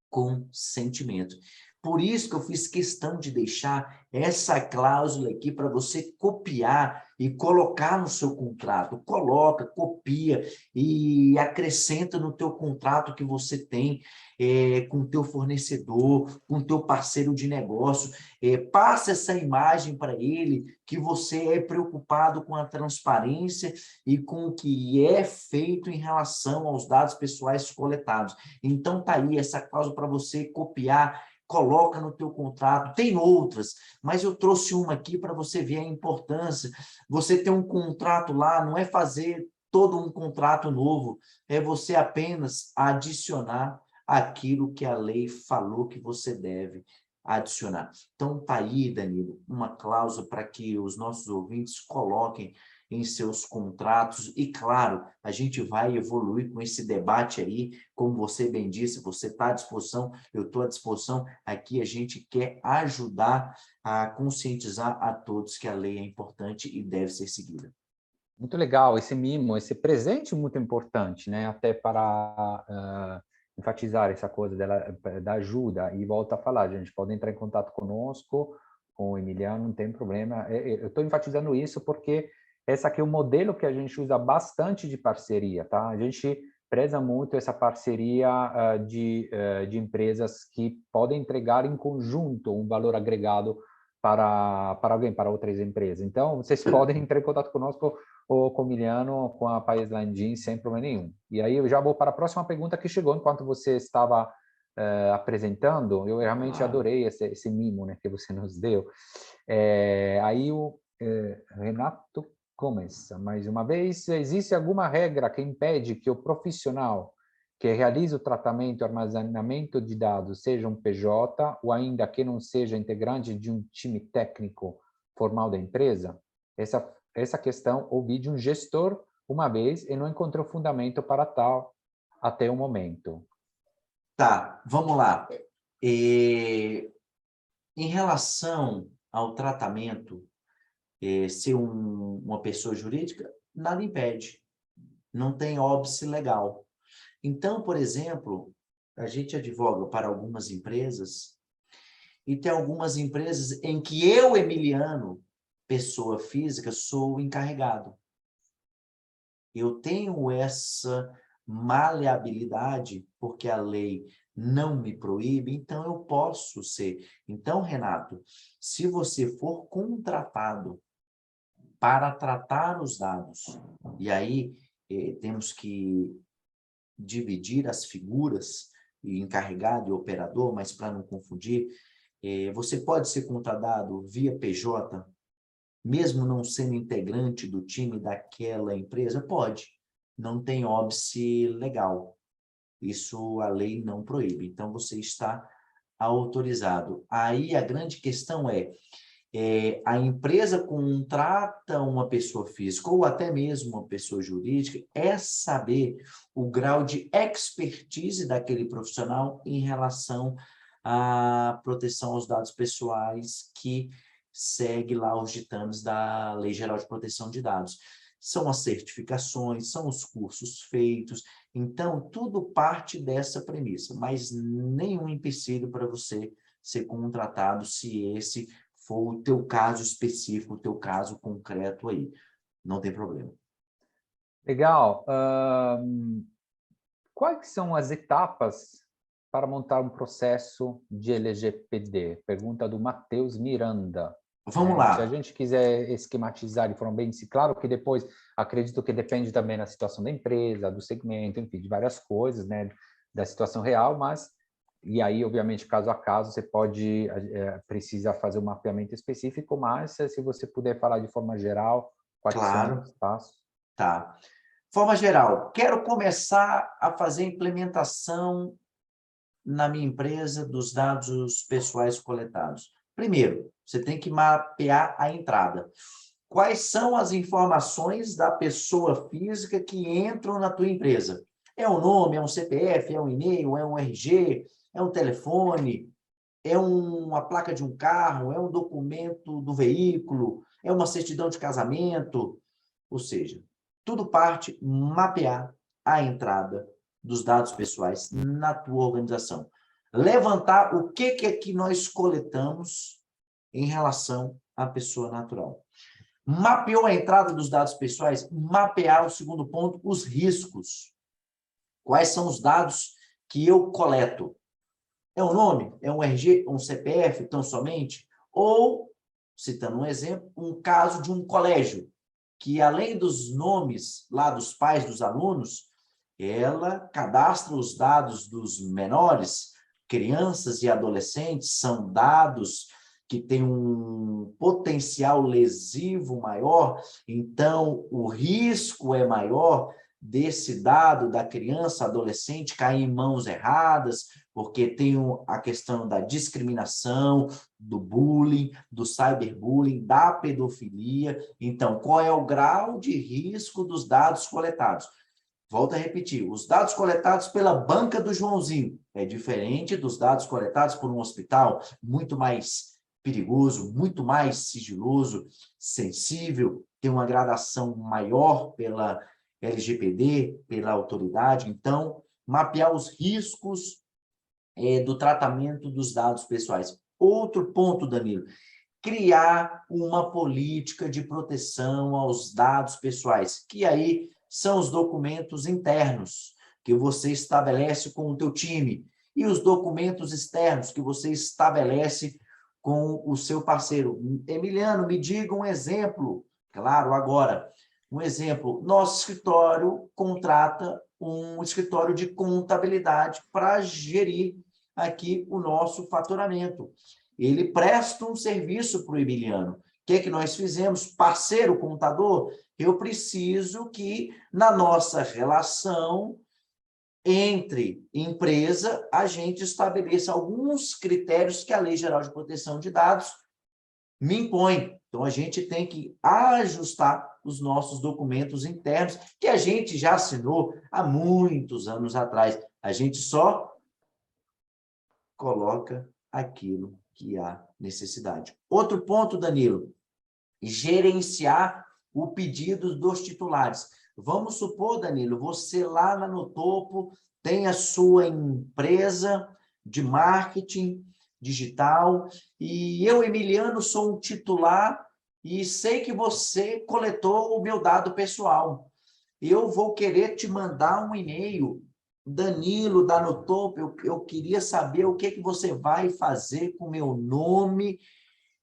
consentimento. Por isso que eu fiz questão de deixar essa cláusula aqui para você copiar e colocar no seu contrato. Coloca, copia e acrescenta no teu contrato que você tem com o teu fornecedor, com o teu parceiro de negócio. Passa essa imagem para ele que você é preocupado com a transparência e com o que é feito em relação aos dados pessoais coletados. Então, tá aí essa cláusula para você copiar, coloca no teu contrato. Tem outras, mas eu trouxe uma aqui para você ver a importância. Você ter um contrato lá, não é fazer todo um contrato novo, é você apenas adicionar aquilo que a lei falou que você deve adicionar. Então, tá aí, Danilo, uma cláusula para que os nossos ouvintes coloquem em seus contratos. E, claro, a gente vai evoluir com esse debate aí, como você bem disse, você está à disposição, eu estou à disposição. Aqui a gente quer ajudar a conscientizar a todos que a lei é importante e deve ser seguida. Muito legal esse mimo, esse presente muito importante, né? Até para enfatizar essa coisa da ajuda. E volta a falar, gente, pode entrar em contato conosco, com o Emiliano, não tem problema. Eu estou enfatizando isso porque esse aqui é um modelo que a gente usa bastante de parceria, tá? A gente preza muito essa parceria de empresas que podem entregar em conjunto um valor agregado para alguém, para outras empresas. Então, vocês podem entrar em contato conosco ou com o Emiliano, com a Paisline Jeans, sem problema nenhum. E aí eu já vou para a próxima pergunta que chegou enquanto você estava apresentando. Eu realmente adorei esse mimo, né, que você nos deu. Aí o Renato começa mais uma vez. Existe alguma regra que impede que o profissional que realiza o tratamento e armazenamento de dados seja um PJ ou ainda que não seja integrante de um time técnico formal da empresa? Essa questão ouvi de um gestor uma vez e não encontrou fundamento para tal até o momento. Tá, vamos lá. Em relação ao tratamento, ser uma pessoa jurídica, nada impede. Não tem óbice legal. Então, por exemplo, a gente advoga para algumas empresas e tem algumas empresas em que eu, Emiliano, pessoa física, sou o encarregado. Eu tenho essa maleabilidade, porque a lei não me proíbe, então eu posso ser. Então, Renato, se você for contratado para tratar os dados, e aí temos que dividir as figuras, e encarregado e operador, mas para não confundir, você pode ser contratado via PJ, mesmo não sendo integrante do time daquela empresa? Pode. Não tem óbice legal. Isso a lei não proíbe. Então, você está autorizado. Aí a grande questão a empresa contrata uma pessoa física ou até mesmo uma pessoa jurídica, é saber o grau de expertise daquele profissional em relação à proteção aos dados pessoais que segue lá os ditames da Lei Geral de Proteção de Dados. São as certificações, são os cursos feitos, então tudo parte dessa premissa, mas nenhum empecilho para você ser contratado se esse for o teu caso específico, o teu caso concreto aí. Não tem problema. Legal. Quais são as etapas para montar um processo de LGPD? Pergunta do Matheus Miranda. Vamos Se a lá. gente quiser esquematizar de forma bem, claro que depois acredito que depende também da situação da empresa, do segmento, enfim, de várias coisas, né, da situação real, mas e aí, obviamente, caso a caso, você pode precisa fazer um mapeamento específico, mas se você puder falar de forma geral, quais são Claro. os passos? Tá. Forma geral, quero começar a fazer a implementação na minha empresa dos dados pessoais coletados. Primeiro, você tem que mapear a entrada. Quais são as informações da pessoa física que entram na tua empresa? É um nome, é um CPF, é um e-mail, é um RG, é um telefone, é uma placa de um carro, é um documento do veículo, é uma certidão de casamento, ou seja, tudo parte mapear a entrada dos dados pessoais na tua organização. Levantar o que é que nós coletamos em relação à pessoa natural. Mapeou a entrada dos dados pessoais, mapear o segundo ponto, os riscos. Quais são os dados que eu coleto? É um nome? É um RG? Um CPF, tão somente? Ou, citando um exemplo, um caso de um colégio, que além dos nomes lá dos pais dos alunos, ela cadastra os dados dos menores, crianças e adolescentes, são dados que têm um potencial lesivo maior, então o risco é maior desse dado da criança, adolescente, cair em mãos erradas, porque tem a questão da discriminação, do bullying, do cyberbullying, da pedofilia. Então, qual é o grau de risco dos dados coletados? Volto a repetir, os dados coletados pela banca do Joãozinho é diferente dos dados coletados por um hospital, muito mais perigoso, muito mais sigiloso, sensível, tem uma gradação maior pela LGPD, pela autoridade. Então, mapear os riscos do tratamento dos dados pessoais. Outro ponto, Danilo, criar uma política de proteção aos dados pessoais, que aí são os documentos internos que você estabelece com o teu time e os documentos externos que você estabelece com o seu parceiro. Emiliano, me diga um exemplo. Claro, agora, um exemplo. Nosso escritório contrata um escritório de contabilidade para gerir aqui o nosso faturamento. Ele presta um serviço para o Emiliano. O que é que nós fizemos? Parceiro contador, eu preciso que na nossa relação entre empresa, a gente estabeleça alguns critérios que a Lei Geral de Proteção de Dados me impõe. Então, a gente tem que ajustar os nossos documentos internos, que a gente já assinou há muitos anos atrás. A gente só coloca aquilo que há necessidade. Outro ponto, Danilo, gerenciar o pedido dos titulares. Vamos supor, Danilo, você lá no topo tem a sua empresa de marketing digital e eu, Emiliano, sou um titular e sei que você coletou o meu dado pessoal. Eu vou querer te mandar um e-mail. Danilo, da no topo, eu queria saber o que você vai fazer com o meu nome,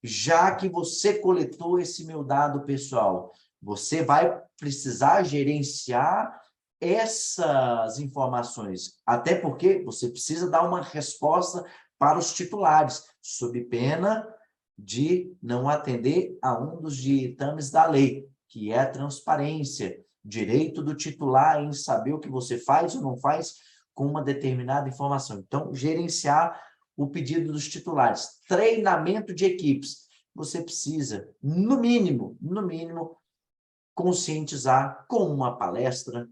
já que você coletou esse meu dado pessoal. Você vai precisar gerenciar essas informações, até porque você precisa dar uma resposta para os titulares, sob pena de não atender a um dos ditames da lei, que é a transparência, direito do titular em saber o que você faz ou não faz com uma determinada informação. Então, gerenciar o pedido dos titulares. Treinamento de equipes. Você precisa, no mínimo, conscientizar com uma palestra,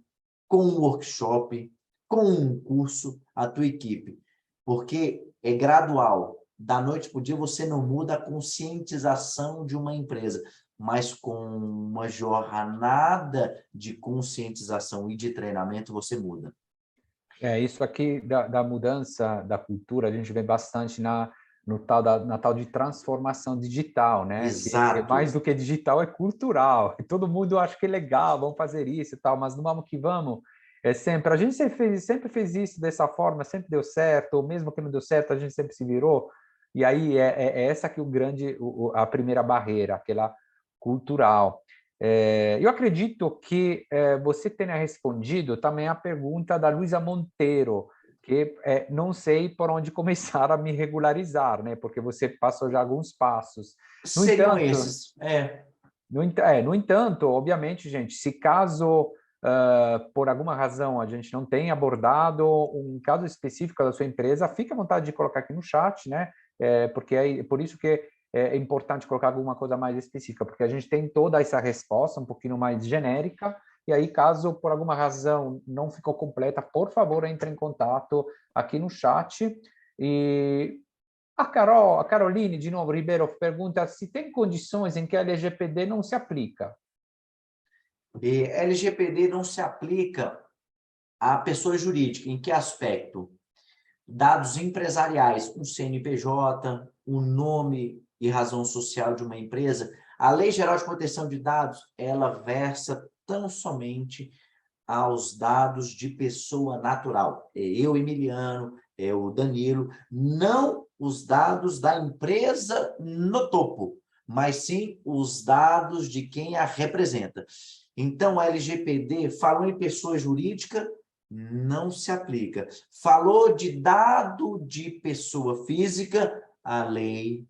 com um workshop, com um curso, a tua equipe. Porque é gradual. Da noite para o dia, você não muda a conscientização de uma empresa, mas com uma jornada de conscientização e de treinamento, você muda. Isso aqui da mudança da cultura, a gente vê bastante na tal de transformação digital, né? Que mais Exato. do que digital é cultural. E todo mundo acha que é legal, vamos fazer isso e tal, mas não vamos que vamos. A gente sempre fez isso dessa forma, sempre deu certo, ou mesmo que não deu certo, a gente sempre se virou. E aí é essa que a primeira barreira, aquela cultural. Eu acredito que você tenha respondido também a pergunta da Luísa Monteiro, que não sei por onde começar a me regularizar, né? Porque você passou já alguns passos. No Seriam entanto, esses. no entanto, obviamente, gente, se caso por alguma razão a gente não tenha abordado um caso específico da sua empresa, fique à vontade de colocar aqui no chat, né? Porque é por isso que é importante colocar alguma coisa mais específica, porque a gente tem toda essa resposta um pouquinho mais genérica, e aí, caso por alguma razão não ficou completa, por favor, entre em contato aqui no chat. E a Caroline, de novo, Ribeiro, pergunta se tem condições em que a LGPD não se aplica. E LGPD não se aplica à pessoa jurídica. Em que aspecto? Dados empresariais, um CNPJ, o nome e razão social de uma empresa. A Lei Geral de Proteção de Dados, ela versa tão somente aos dados de pessoa natural. É eu, Emiliano, é o Danilo, não os dados da empresa no topo, mas sim os dados de quem a representa. Então, a LGPD falou em pessoa jurídica, não se aplica. Falou de dado de pessoa física, a lei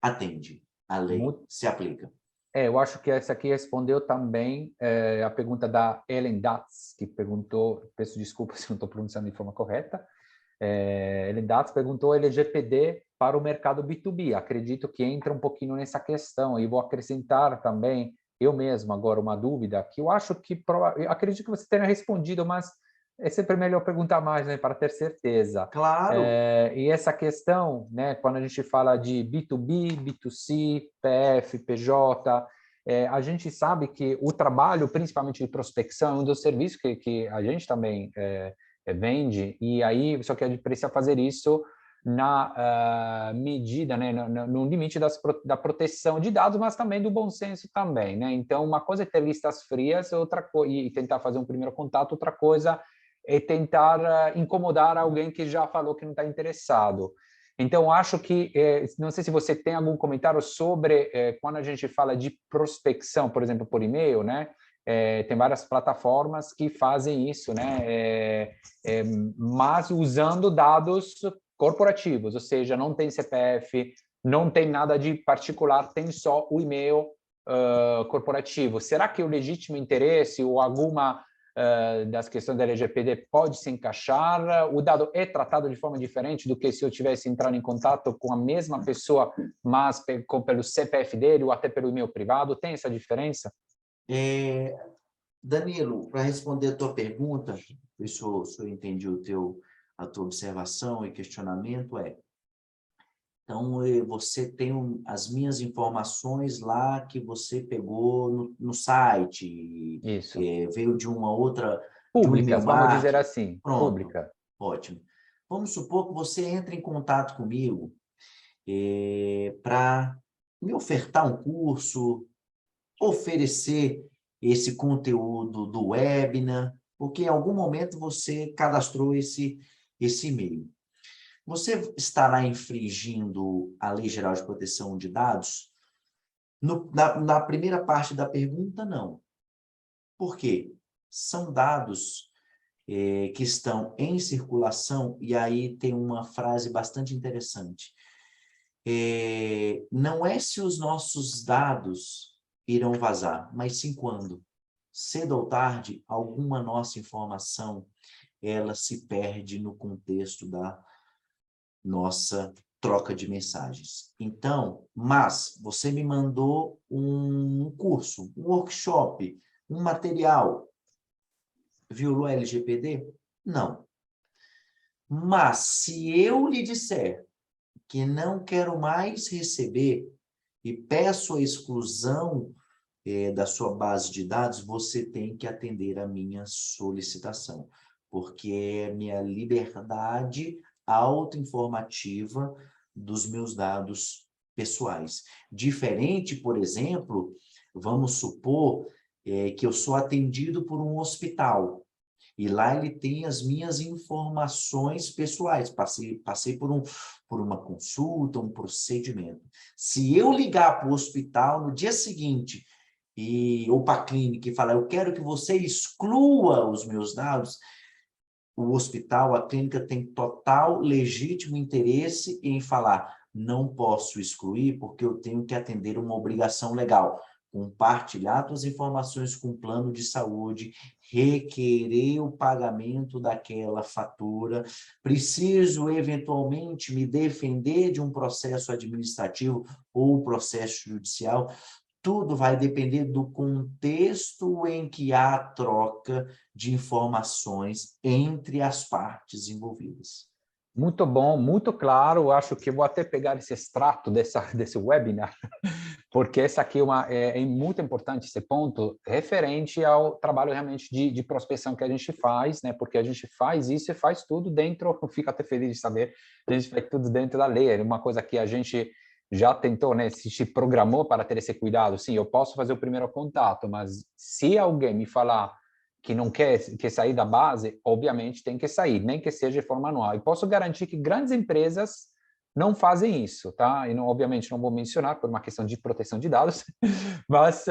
atende, a lei se aplica. Eu acho que essa aqui respondeu também a pergunta da Ellen Datz, que perguntou, peço desculpas se não estou pronunciando de forma correta, Ellen Datz perguntou LGPD para o mercado B2B. Acredito que entra um pouquinho nessa questão, e vou acrescentar também, eu mesmo agora, uma dúvida, que eu acho que, eu acredito que você tenha respondido, mas é sempre melhor perguntar mais, né, para ter certeza. Claro. E essa questão, né, quando a gente fala de B2B, B2C, PF, PJ, a gente sabe que o trabalho, principalmente de prospecção, é um dos serviços que a gente também vende, e aí só que a gente precisa fazer isso na medida, né, no limite da proteção de dados, mas também do bom senso também, né? Então, uma coisa é ter listas frias, e tentar fazer um primeiro contato, outra coisa é tentar incomodar alguém que já falou que não está interessado. Então, acho que, não sei se você tem algum comentário sobre quando a gente fala de prospecção, por exemplo, por e-mail, né? Tem várias plataformas que fazem isso, né? Mas usando dados corporativos, ou seja, não tem CPF, não tem nada de particular, tem só o e-mail corporativo. Será que o legítimo interesse ou alguma das questões da LGPD pode se encaixar? O dado é tratado de forma diferente do que se eu tivesse entrado em contato com a mesma pessoa, mas pelo CPF dele ou até pelo e-mail privado? Tem essa diferença? Danilo, para responder a tua pergunta, ver se eu entendi a tua observação e questionamento, então, você tem as minhas informações lá que você pegou no site, Isso. veio de uma outra, de um e-mail Públicas, vamos dizer marketing. assim, Pronto, pública. ótimo. Vamos supor que você entre em contato comigo para me ofertar um curso, oferecer esse conteúdo do webinar, porque em algum momento você cadastrou esse e-mail. Você estará infringindo a Lei Geral de Proteção de Dados? Na primeira parte da pergunta, não. Por quê? São dados que estão em circulação, e aí tem uma frase bastante interessante. Não é se os nossos dados irão vazar, mas sim quando. Cedo ou tarde, alguma nossa informação, ela se perde no contexto da nossa troca de mensagens. Então, mas você me mandou um curso, um workshop, um material. Violou a LGPD? Não. Mas se eu lhe disser que não quero mais receber e peço a exclusão da sua base de dados, você tem que atender a minha solicitação, porque é minha liberdade autoinformativa dos meus dados pessoais. Diferente, por exemplo, vamos supor que eu sou atendido por um hospital. E lá ele tem as minhas informações pessoais, passei por uma consulta, um procedimento. Se eu ligar para o hospital no dia seguinte, ou para a clínica e falar, eu quero que você exclua os meus dados, o hospital, a clínica tem total legítimo interesse em falar, não posso excluir porque eu tenho que atender uma obrigação legal, compartilhar suas informações com o plano de saúde, requerer o pagamento daquela fatura, preciso eventualmente me defender de um processo administrativo ou processo judicial. Tudo vai depender do contexto em que há troca de informações entre as partes envolvidas. Muito bom, muito claro. Acho que vou até pegar esse extrato desse webinar, porque esse aqui é muito importante, esse ponto, referente ao trabalho realmente de prospecção que a gente faz, né? Porque a gente faz isso e faz tudo dentro, eu fico até feliz de saber, a gente faz tudo dentro da lei. É uma coisa que a gente já tentou, né? Se programou para ter esse cuidado. Sim, eu posso fazer o primeiro contato, mas se alguém me falar que não quer sair da base, obviamente tem que sair, nem que seja de forma anual. E posso garantir que grandes empresas não fazem isso, tá? E não, obviamente não vou mencionar por uma questão de proteção de dados, mas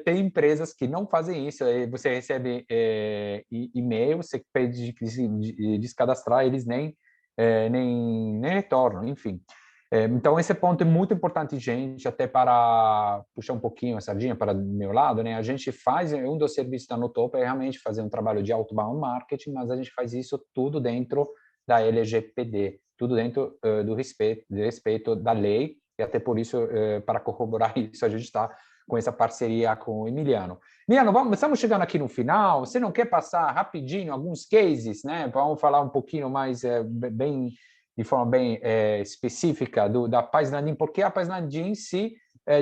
tem empresas que não fazem isso. Você recebe e-mail, você pede de descadastrar, eles nem retornam, enfim. Então, esse ponto é muito importante, gente, até para puxar um pouquinho a sardinha para o meu lado, né? A gente faz, um dos serviços da Nutopa é realmente fazer um trabalho de outbound marketing, mas a gente faz isso tudo dentro da LGPD, tudo dentro do respeito da lei, e até por isso, para corroborar isso, a gente está com essa parceria com o Emiliano. Emiliano, estamos chegando aqui no final, você não quer passar rapidinho alguns cases, né? Vamos falar um pouquinho mais, de forma bem específica da Paisnadim, porque a Paisnadim se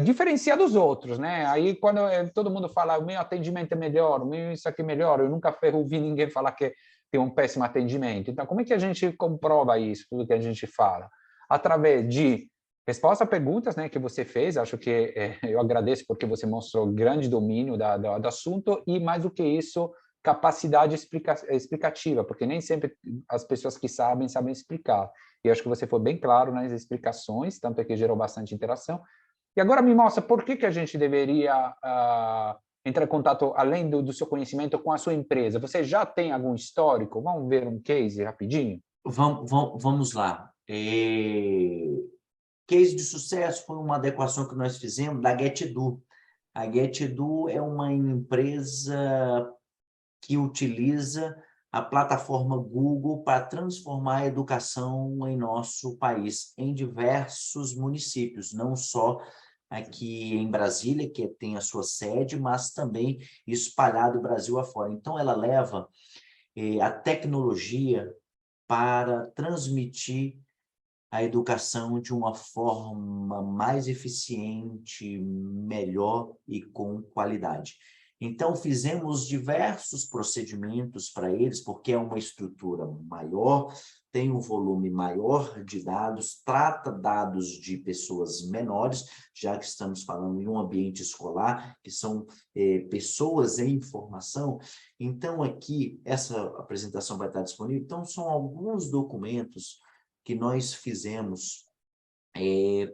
diferencia dos outros, né? Aí quando todo mundo fala o meu atendimento é melhor, o meu isso aqui é melhor, eu nunca ouvi ninguém falar que tem um péssimo atendimento. Então, como é que a gente comprova isso, tudo que a gente fala? Através de resposta a perguntas, né, que você fez, acho que eu agradeço porque você mostrou grande domínio do assunto e, mais do que isso, capacidade explicativa, porque nem sempre as pessoas que sabem explicar. E acho que você foi bem claro nas explicações, tanto é que gerou bastante interação. E agora me mostra por que a gente deveria entrar em contato, além do seu conhecimento, com a sua empresa. Você já tem algum histórico? Vamos ver um case rapidinho? Vamos lá. Case de sucesso foi uma adequação que nós fizemos da GetEdu. A GetEdu é uma empresa que utiliza a plataforma Google para transformar a educação em nosso país, em diversos municípios, não só aqui em Brasília, que tem a sua sede, mas também espalhado o Brasil afora. Então, ela leva a tecnologia para transmitir a educação de uma forma mais eficiente, melhor e com qualidade. Então, fizemos diversos procedimentos para eles, porque é uma estrutura maior, tem um volume maior de dados, trata dados de pessoas menores, já que estamos falando em um ambiente escolar, que são pessoas em formação. Então, aqui, essa apresentação vai estar disponível. Então, são alguns documentos que nós fizemos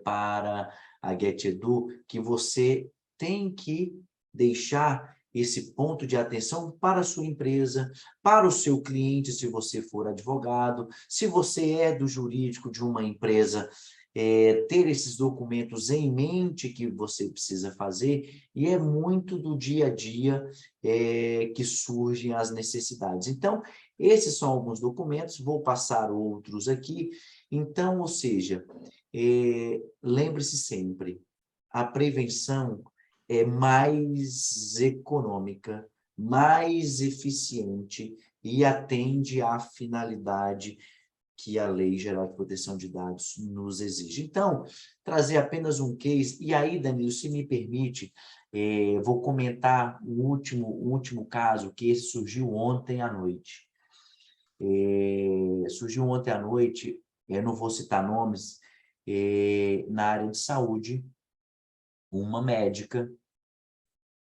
para a GetEdu, que você tem que deixar esse ponto de atenção para a sua empresa, para o seu cliente, se você for advogado, se você é do jurídico de uma empresa, ter esses documentos em mente que você precisa fazer, e é muito do dia a dia que surgem as necessidades. Então, esses são alguns documentos, vou passar outros aqui. Então, ou seja, lembre-se sempre, a prevenção é mais econômica, mais eficiente e atende à finalidade que a Lei Geral de Proteção de Dados nos exige. Então, trazer apenas um case, e aí, Danilo, se me permite, vou comentar um último caso, que esse surgiu ontem à noite. Surgiu ontem à noite, eu não vou citar nomes, na área de saúde, uma médica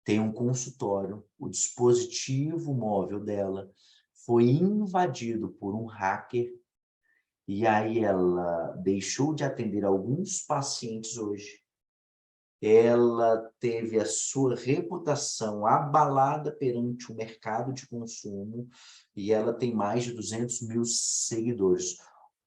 tem um consultório, o dispositivo móvel dela foi invadido por um hacker e aí ela deixou de atender alguns pacientes hoje. Ela teve a sua reputação abalada perante o mercado de consumo e ela tem mais de 200 mil seguidores.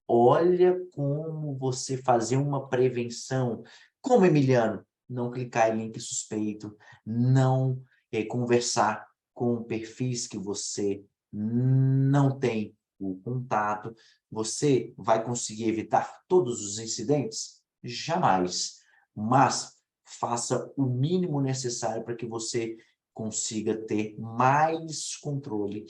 Olha como você fazer uma prevenção. Como, Emiliano? Não clicar em link suspeito, não conversar com perfis que você não tem o contato. Você vai conseguir evitar todos os incidentes? Jamais. Mas faça o mínimo necessário para que você consiga ter mais controle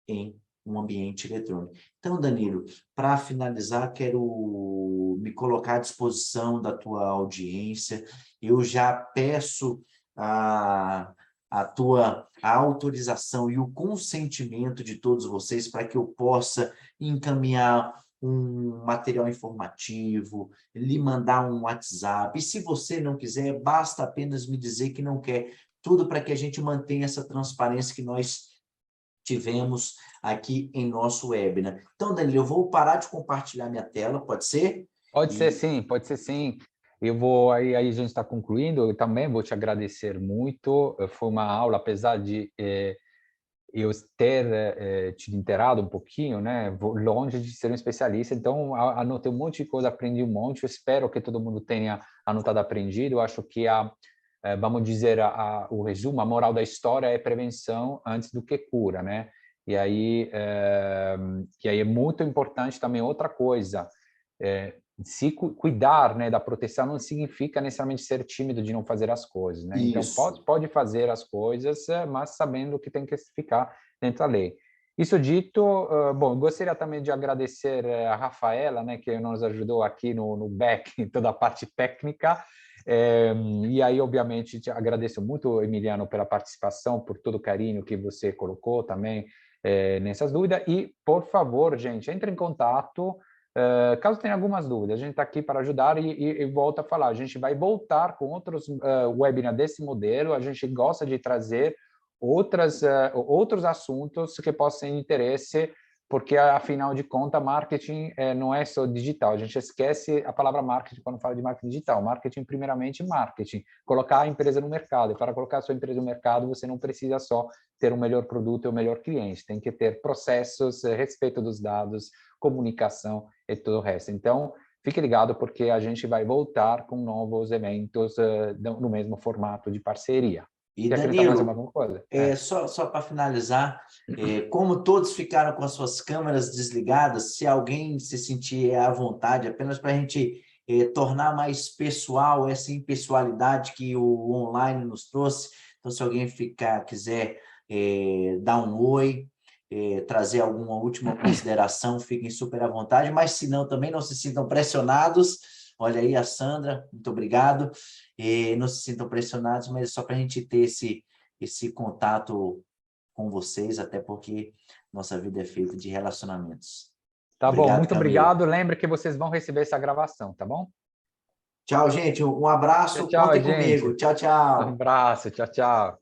em um ambiente eletrônico. Então, Danilo, para finalizar, quero me colocar à disposição da tua audiência. Eu já peço a tua autorização e o consentimento de todos vocês para que eu possa encaminhar um material informativo, lhe mandar um WhatsApp. E se você não quiser, basta apenas me dizer que não quer. Tudo para que a gente mantenha essa transparência que nós tivemos aqui em nosso webinar. Então, Danilo, eu vou parar de compartilhar minha tela, pode ser? Pode ser sim, pode ser sim. Eu vou, aí a gente está concluindo, eu também vou te agradecer muito. Foi uma aula, apesar de eu ter te inteirado um pouquinho, né? Longe de ser um especialista, então anotei um monte de coisa, aprendi um monte. Eu espero que todo mundo tenha anotado, aprendido. Eu acho que vamos dizer, o resumo, a moral da história é prevenção antes do que cura, né? E aí é muito importante também outra coisa, se cuidar, né, da proteção não significa necessariamente ser tímido de não fazer as coisas, né? Então, Isso. pode fazer as coisas, mas sabendo que tem que ficar dentro da lei. Isso dito, bom, gostaria também de agradecer a Rafaela, né, que nos ajudou aqui no back, em toda a parte técnica. E aí, obviamente, te agradeço muito, Emiliano, pela participação, por todo o carinho que você colocou também nessas dúvidas. E, por favor, gente, entre em contato. Caso tenha algumas dúvidas, a gente está aqui para ajudar e volto a falar, a gente vai voltar com outros webinars desse modelo, a gente gosta de trazer outros assuntos que possam ter interesse, porque, afinal de contas, marketing não é só digital, a gente esquece a palavra marketing quando fala de marketing digital. Marketing, primeiramente, marketing, colocar a empresa no mercado, e para colocar a sua empresa no mercado, você não precisa só ter o melhor produto e o melhor cliente, tem que ter processos, respeito dos dados, comunicação e todo o resto. Então, fique ligado, porque a gente vai voltar com novos eventos no mesmo formato de parceria. E, Quer acrescentar mais Danilo, alguma coisa? só para finalizar, como todos ficaram com as suas câmeras desligadas, se alguém se sentir à vontade, apenas para a gente tornar mais pessoal essa impessoalidade que o online nos trouxe, então se alguém quiser dar um oi, trazer alguma última consideração, fiquem super à vontade, mas se não, também não se sintam pressionados. Olha aí a Sandra, muito obrigado. Não se sintam pressionados, mas é só para a gente ter esse contato com vocês, até porque nossa vida é feita de relacionamentos. Tá bom, Obrigado, muito Camilo. obrigado. Lembre que vocês vão receber essa gravação, tá bom? Tchau, gente. Um Tchau, abraço. tchau, Contem gente. comigo. Tchau, Um tchau. abraço, tchau, tchau.